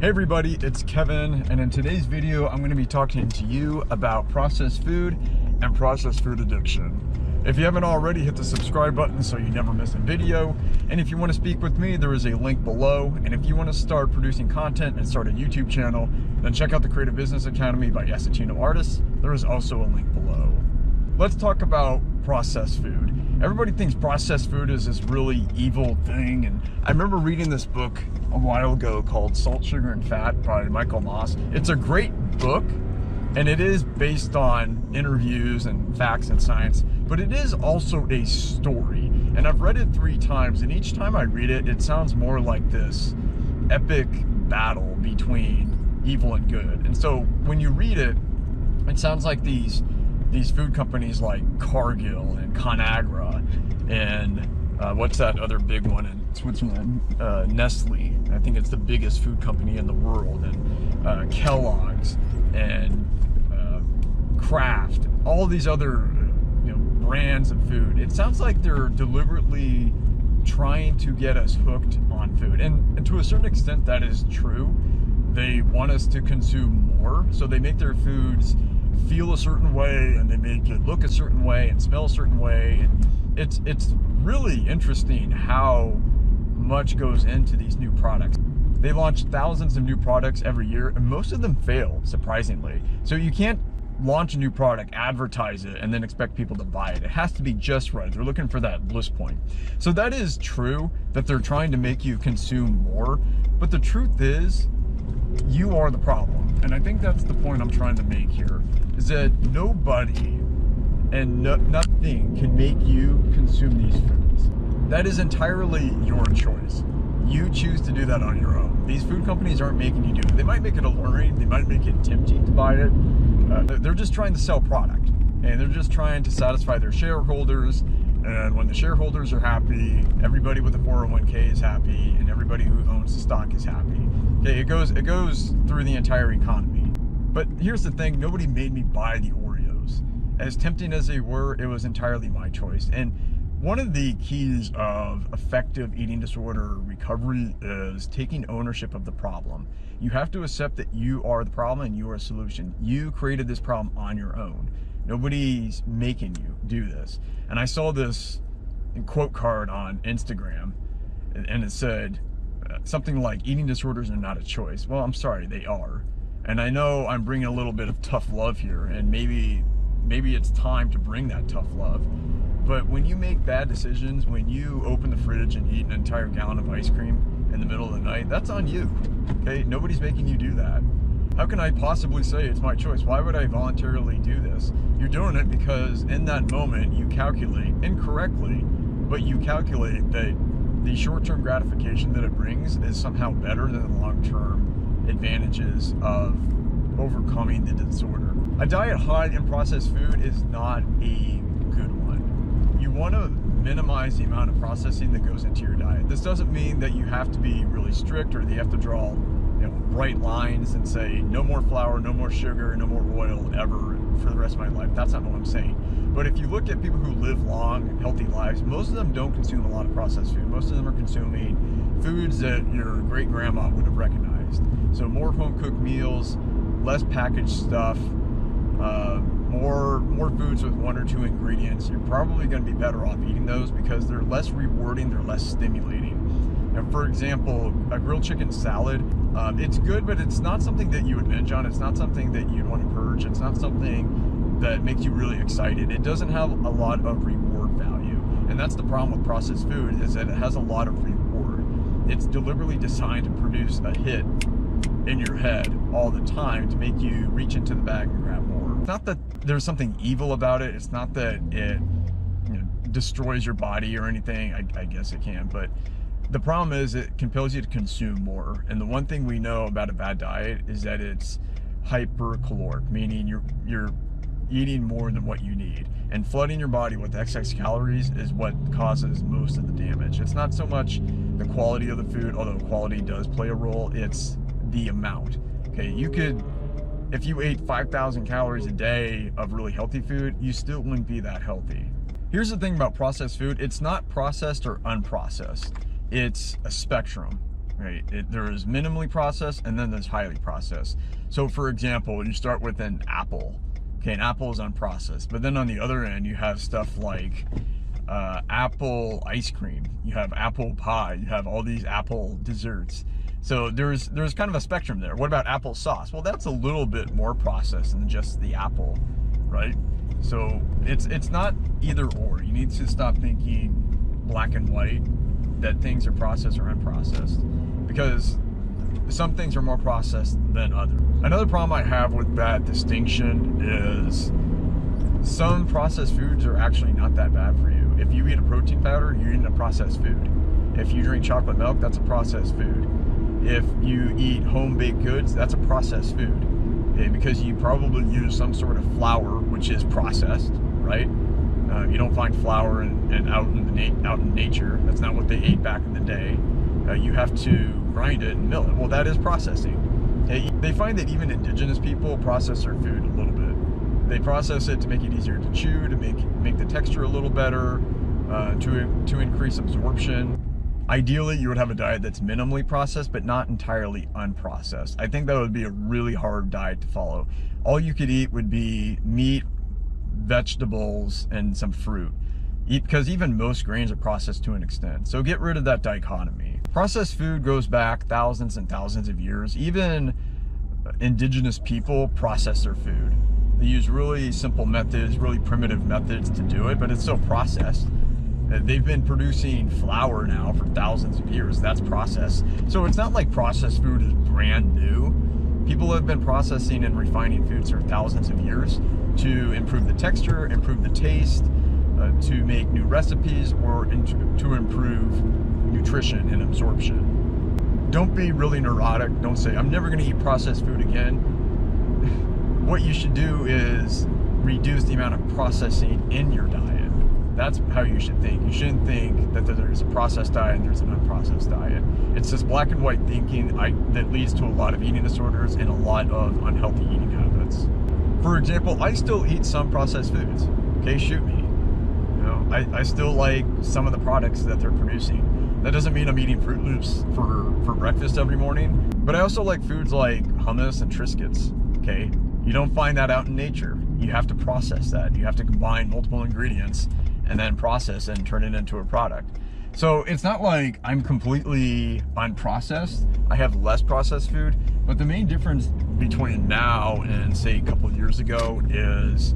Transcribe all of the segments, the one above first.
Hey everybody, it's Kevin, and in today's video I'm going to be talking to you about processed food and processed food addiction. If you haven't already, hit the subscribe button so you never miss a video, and if you want to speak with me, there is a link below. And if you want to start producing content and start a YouTube channel, then check out the Creative Business Academy by Yasatino Artists. There is also a link below. Let's talk about processed food. Everybody thinks processed food is this really evil thing, and I remember reading this book a while ago called Salt, Sugar, and Fat by Michael Moss. It's a great book, and it is based on interviews and facts and science, but it is also a story. And I've read it 3 times, and each time I read it, it sounds more like this epic battle between evil and good. And so when you read it, it sounds like these food companies like Cargill and Conagra and what's that other big one in Switzerland? Nestle. I think it's the biggest food company in the world. And Kellogg's and Kraft. All these other brands of food. It sounds like they're deliberately trying to get us hooked on food. And to a certain extent, that is true. They want us to consume more, so they make their foods feel a certain way, and they make it look a certain way and smell a certain way. And it's really interesting how much goes into these new products. They launch thousands of new products every year, and most of them fail, surprisingly. So you can't launch a new product, advertise it, and then expect people to buy it. It has to be just right. They're looking for that bliss point. So that is true, that they're trying to make you consume more, but the truth is, you are the problem. And I think that's the point I'm trying to make here, is that nobody and nothing can make you consume these foods. That is entirely your choice. You choose to do that on your own. These food companies aren't making you do it. They might make it alluring, they might make it tempting to buy it. They're just trying to sell product, and they're just trying to satisfy their shareholders. And when the shareholders are happy, everybody with a 401k is happy, and everybody who owns the stock is happy. Okay, it goes through the entire economy. But here's the thing, nobody made me buy the Oreos. As tempting as they were, it was entirely my choice. And one of the keys of effective eating disorder recovery is taking ownership of the problem. You have to accept that you are the problem and you are a solution. You created this problem on your own. Nobody's making you do this. And I saw this quote card on Instagram, and it said something like, eating disorders are not a choice. Well, I'm sorry, they are. And I know I'm bringing a little bit of tough love here, and maybe it's time to bring that tough love. But when you make bad decisions, when you open the fridge and eat an entire gallon of ice cream in the middle of the night, that's on you, okay? Nobody's making you do that. How can I possibly say it's my choice? Why would I voluntarily do this? You're doing it because in that moment you calculate, incorrectly, but you calculate that the short-term gratification that it brings is somehow better than the long-term advantages of overcoming the disorder. A diet high in processed food is not a good one. You want to minimize the amount of processing that goes into your diet. This doesn't mean that you have to be really strict, or that you have to draw bright lines and say no more flour, no more sugar, no more oil ever for the rest of my life. That's not what I'm saying. But if you look at people who live long, healthy lives, most of them don't consume a lot of processed food. Most of them are consuming foods that your great grandma would have recognized. So more home cooked meals, less packaged stuff, more foods with 1 or 2 ingredients. You're probably going to be better off eating those because they're less rewarding, they're less stimulating. Now, for example, a grilled chicken salad, it's good, but it's not something that you would binge on. It's not something that you'd want to purge. It's not something that makes you really excited. It doesn't have a lot of reward value. And that's the problem with processed food, is that it has a lot of reward. It's deliberately designed to produce a hit in your head all the time to make you reach into the bag and grab more. It's not that there's something evil about it. It's not that it destroys your body or anything. I guess it can, but the problem is it compels you to consume more. And the one thing we know about a bad diet is that it's hypercaloric, meaning you're eating more than what you need. And flooding your body with excess calories is what causes most of the damage. It's not so much the quality of the food, although quality does play a role, it's the amount. Okay, you could, if you ate 5,000 calories a day of really healthy food, you still wouldn't be that healthy. Here's the thing about processed food, it's not processed or unprocessed. It's a spectrum. right? There is minimally processed and then there's highly processed. So for example, you start with an apple. Okay, an apple is unprocessed, but then on the other end, you have stuff like apple ice cream, you have apple pie, you have all these apple desserts. So there's kind of a spectrum there. What about apple sauce? Well, that's a little bit more processed than just the apple, right? So it's not either or. You need to stop thinking black and white, that things are processed or unprocessed, because some things are more processed than others. Another problem I have with that distinction is some processed foods are actually not that bad for you. If you eat a protein powder, you're eating a processed food. If you drink chocolate milk, that's a processed food. If you eat home-baked goods, that's a processed food. Okay, because you probably use some sort of flour, which is processed, right? You don't find flour out in nature. That's not what they ate back in the day. You have to grind it and mill it. Well, that is processing. Okay? They find that even indigenous people process their food a little bit. They process it to make it easier to chew, to make the texture a little better, to increase absorption. Ideally, you would have a diet that's minimally processed, but not entirely unprocessed. I think that would be a really hard diet to follow. All you could eat would be meat, vegetables, and some fruit. Because even most grains are processed to an extent. So get rid of that dichotomy. Processed food goes back thousands and thousands of years. Even indigenous people process their food. They use really simple methods, really primitive methods to do it, but it's still processed. They've been producing flour now for thousands of years. That's processed. So it's not like processed food is brand new. People have been processing and refining foods for thousands of years to improve the texture, improve the taste, to make new recipes, or to improve nutrition and absorption. Don't be really neurotic. Don't say, I'm never going to eat processed food again. What you should do is reduce the amount of processing in your diet. That's how you should think. You shouldn't think that there's a processed diet and there's an unprocessed diet. It's this black and white thinking that leads to a lot of eating disorders and a lot of unhealthy eating habits. For example, I still eat some processed foods. Okay, shoot me. You know, I still like some of the products that they're producing. That doesn't mean I'm eating Fruit Loops for breakfast every morning, but I also like foods like hummus and Triscuits. Okay, you don't find that out in nature. You have to process that. You have to combine multiple ingredients and then process and turn it into a product. So it's not like I'm completely unprocessed. I have less processed food, but the main difference between now and say a couple of years ago is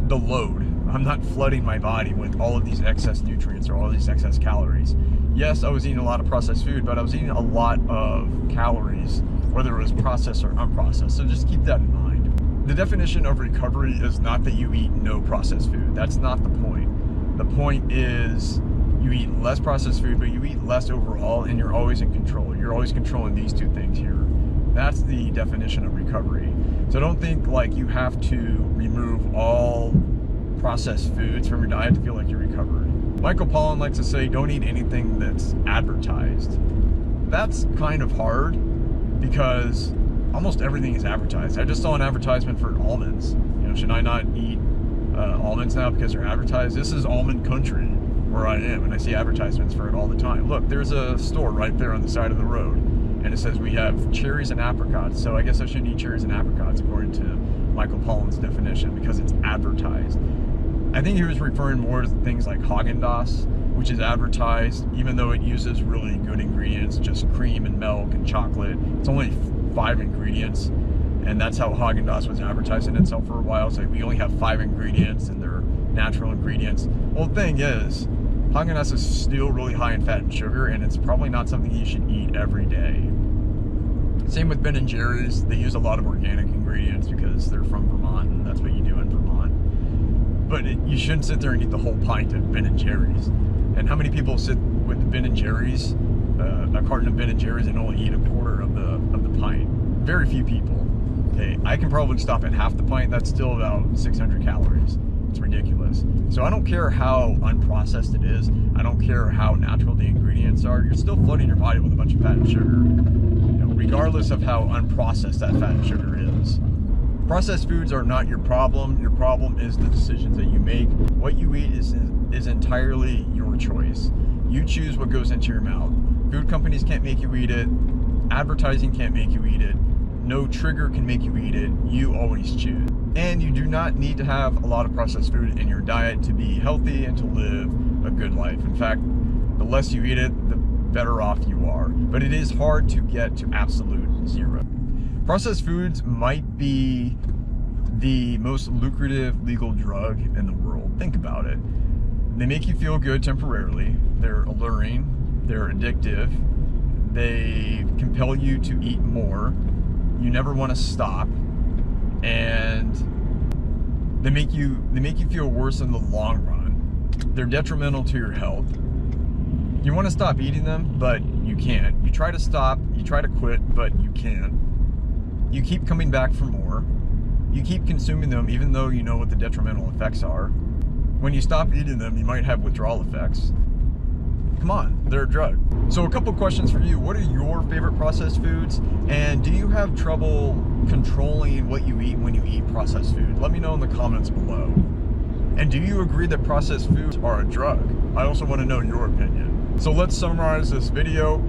the load. I'm not flooding my body with all of these excess nutrients or all of these excess calories. Yes, I was eating a lot of processed food, but I was eating a lot of calories, whether it was processed or unprocessed. So just keep that in mind. The definition of recovery is not that you eat no processed food. That's not the point. The point is you eat less processed food, but you eat less overall, and you're always in control. You're always controlling these two things here. That's the definition of recovery. So don't think like you have to remove all processed foods from your diet to feel like you're recovered. Michael Pollan likes to say, don't eat anything that's advertised. That's kind of hard because almost everything is advertised. I just saw an advertisement for almonds. You know, should I not eat almonds now because they're advertised? This is almond country where I am, and I see advertisements for it all the time. Look, there's a store right there on the side of the road, and it says we have cherries and apricots. So I guess I shouldn't eat cherries and apricots according to Michael Pollan's definition because it's advertised. I think he was referring more to things like Haagen-Dazs, which is advertised, even though it uses really good ingredients, just cream and milk and chocolate. It's only 5 ingredients, and that's how Haagen-Dazs was advertising itself for a while. It's like we only have 5 ingredients and they're natural ingredients. Well, the thing is, Haagen-Dazs is still really high in fat and sugar, and it's probably not something you should eat every day. Same with Ben & Jerry's. They use a lot of organic ingredients because they're from Vermont, and that's what you do in Vermont. But you shouldn't sit there and eat the whole pint of Ben & Jerry's. And how many people sit with the Ben & Jerry's, a carton of Ben & Jerry's, and only eat a quarter of the pint? Very few people. Okay, I can probably stop at half the pint. That's still about 600 calories. It's ridiculous. So I don't care how unprocessed it is. I don't care how natural the ingredients are. You're still flooding your body with a bunch of fat and sugar, you know, regardless of how unprocessed that fat and sugar is. Processed foods are not your problem. Your problem is the decisions that you make. What you eat is entirely your choice. You choose what goes into your mouth. Food companies can't make you eat it. Advertising can't make you eat it. No trigger can make you eat it. You always choose. And you do not need to have a lot of processed food in your diet to be healthy and to live a good life. In fact, the less you eat it, the better off you are. But it is hard to get to absolute zero. Processed foods might be the most lucrative legal drug in the world. Think about it. They make you feel good temporarily. They're alluring. They're addictive. They compel you to eat more. You never want to stop, and they make you feel worse in the long run. They're detrimental to your health. You want to stop eating them, but you can't. You try to stop, you try to quit, but you can't. You keep coming back for more. You keep consuming them even though you know what the detrimental effects are. When you stop eating them, you might have withdrawal effects. Come on, they're a drug. So a couple questions for you. What are your favorite processed foods? And do you have trouble controlling what you eat when you eat processed food? Let me know in the comments below. And do you agree that processed foods are a drug? I also want to know your opinion. So let's summarize this video.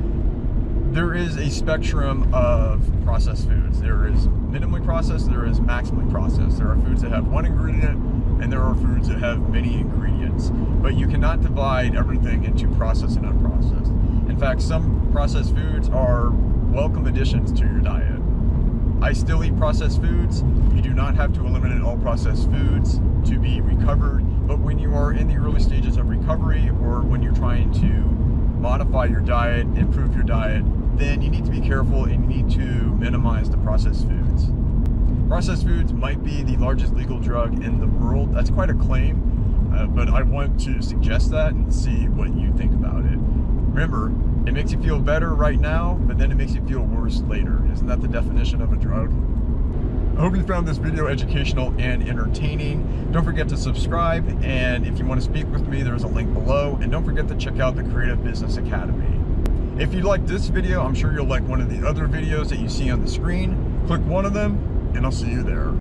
There is a spectrum of processed foods. There is minimally processed, there is maximally processed. There are foods that have one ingredient, and there are foods that have many ingredients. But you cannot divide everything into processed and unprocessed. In fact, some processed foods are welcome additions to your diet. I still eat processed foods. You do not have to eliminate all processed foods to be recovered, but when you are in the early stages of recovery, or when you're trying to modify your diet, improve your diet, then you need to be careful and you need to minimize the processed foods. Processed foods might be the largest legal drug in the world. That's quite a claim, but I want to suggest that and see what you think about it. Remember, it makes you feel better right now, but then it makes you feel worse later. Isn't that the definition of a drug? I hope you found this video educational and entertaining. Don't forget to subscribe, and if you want to speak with me, there's a link below. And don't forget to check out the Creative Business Academy. If you like this video, I'm sure you'll like one of the other videos that you see on the screen. Click one of them, and I'll see you there.